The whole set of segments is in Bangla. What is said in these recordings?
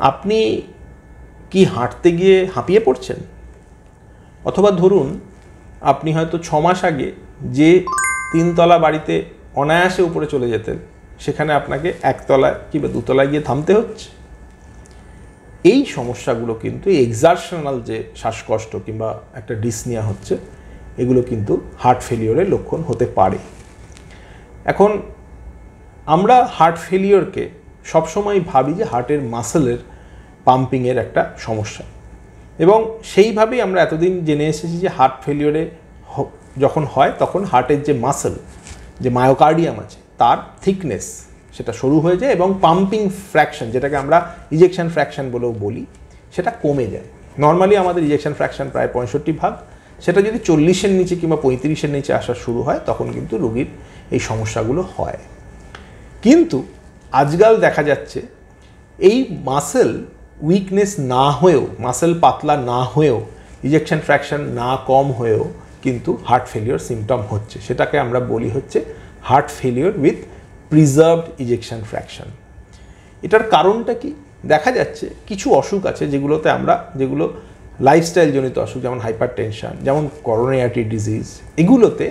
আপনি কি হাঁটতে গিয়ে হাঁপিয়ে পড়ছেন? অথবা ধরুন আপনি হয়তো 6 মাস আগে যে 3 তলা বাড়িতে অনায়াসে উপরে চলে যেতেন, সেখানে আপনাকে 1 তলায় কিংবা 2 তলায় গিয়ে থামতে হচ্ছে। এই সমস্যাগুলো কিন্তু এক্সারশনাল যে শ্বাসকষ্ট কিংবা একটা ডিসনিয়া হচ্ছে, এগুলো কিন্তু হার্ট ফেলিওরের লক্ষণ হতে পারে। এখন আমরা হার্ট ফেলিওরকে সবসময় ভাবি যে হার্টের মাসেলের পাম্পিংয়ের একটা সমস্যা, এবং সেইভাবেই আমরা এতদিন জেনে এসেছি যে হার্ট ফেলিওরে যখন হয় তখন হার্টের যে মাসেল, যে মায়োকার্ডিয়াম আছে, তার থিকনেস সেটা সরু হয়ে যায় এবং পাম্পিং ফ্র্যাকশন, যেটাকে আমরা ইজেকশন ফ্র্যাকশন বলেও বলি, সেটা কমে যায়। নর্মালি আমাদের ইজেকশন ফ্র্যাকশন প্রায় 65 ভাগ, সেটা যদি 40-এর নিচে কিংবা 35-এর নিচে আসা শুরু হয় তখন কিন্তু রোগীর এই সমস্যাগুলো হয়। কিন্তু আজকাল দেখা যাচ্ছে এই মাসেল উইকনেস না হয়েও, মাসেল পাতলা না হয়েও, ইজেকশন ফ্র্যাকশন না কম হয়েও কিন্তু হার্ট ফেলিওর সিমটম হচ্ছে। সেটাকে আমরা বলি হচ্ছে heart failure with preserved ejection fraction. এটার কারণটা কি? দেখা যাচ্ছে কিছু অসুখ আছে যেগুলো লাইফস্টাইল জনিত অসুখ, যেমন হাইপার টেনশন, যেমন করোনারি আর্টারি ডিজিজ, এগুলোতে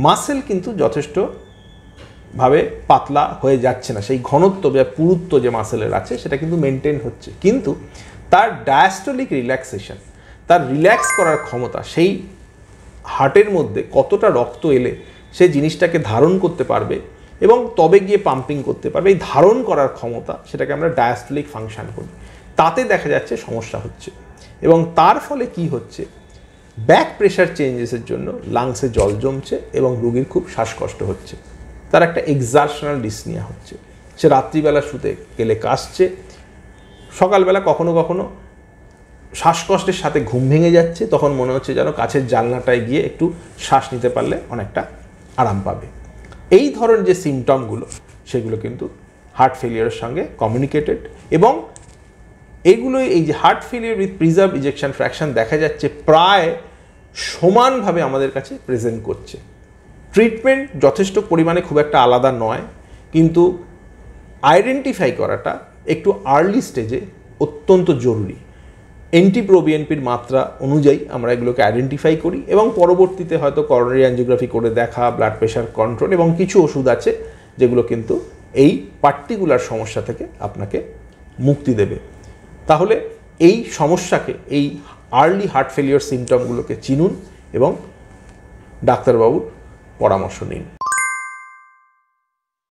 মাসেল কিন্তু যথেষ্টভাবে পাতলা হয়ে যাচ্ছে না, সেই ঘনত্ব বা পুরুত্ব যে মাসেলের আছে সেটা কিন্তু মেনটেন হচ্ছে, কিন্তু তার ডায়াস্টোলিক রিল্যাক্সেশন, তার রিল্যাক্স করার ক্ষমতা, সেই হার্টের মধ্যে কতটা রক্ত এলে সে জিনিসটাকে ধারণ করতে পারবে এবং তবে গিয়ে পাম্পিং করতে পারবে, এই ধারণ করার ক্ষমতা, সেটাকে আমরা ডায়াস্টোলিক ফাংশন করি, তাতে দেখা যাচ্ছে সমস্যা হচ্ছে। এবং তার ফলে কি হচ্ছে, ব্যাক প্রেশার চেঞ্জেসের জন্য লাংসে জল জমছে এবং রোগীর খুব শ্বাসকষ্ট হচ্ছে, তার একটা এক্সারশনাল ডিসনিয়া হচ্ছে, সে রাত্রিবেলা শুতে গেলে কাশছে, সকালবেলা কখনো কখনো শ্বাসকষ্টের সাথে ঘুম ভেঙে যাচ্ছে, তখন মনে হচ্ছে যেন কাছের জানলাটায় গিয়ে একটু শ্বাস নিতে পারলে অনেকটা আরাম পাবে। এই ধরনের যে সিমটমগুলো, সেগুলো কিন্তু হার্ট ফেলিওরের সঙ্গে কমিউনিকেটেড, এবং এইগুলোই, এই যে heart failure with preserve ejection fraction দেখা যাচ্ছে প্রায় সমানভাবে আমাদের কাছে প্রেজেন্ট করছে। ট্রিটমেন্ট যথেষ্ট পরিমাণে খুব একটা আলাদা নয়, কিন্তু আইডেন্টিফাই করাটা একটু আর্লি স্টেজে অত্যন্ত জরুরি। এন্টিপ্রোবিএনপির মাত্রা অনুযায়ী আমরা এগুলোকে আইডেন্টিফাই করি এবং পরবর্তীতে হয়তো করোনারি অ্যাঞ্জিওগ্রাফি করে দেখা, ব্লাড প্রেশার কন্ট্রোল এবং কিছু ওষুধ আছে যেগুলো কিন্তু এই পার্টিকুলার সমস্যা থেকে আপনাকে মুক্তি দেবে। তাহলে এই সমস্যাকে, এই আর্লি হার্ট ফেলিওর সিমটমগুলোকে চিনুন এবং ডাক্তারবাবুর পরামর্শ নিন।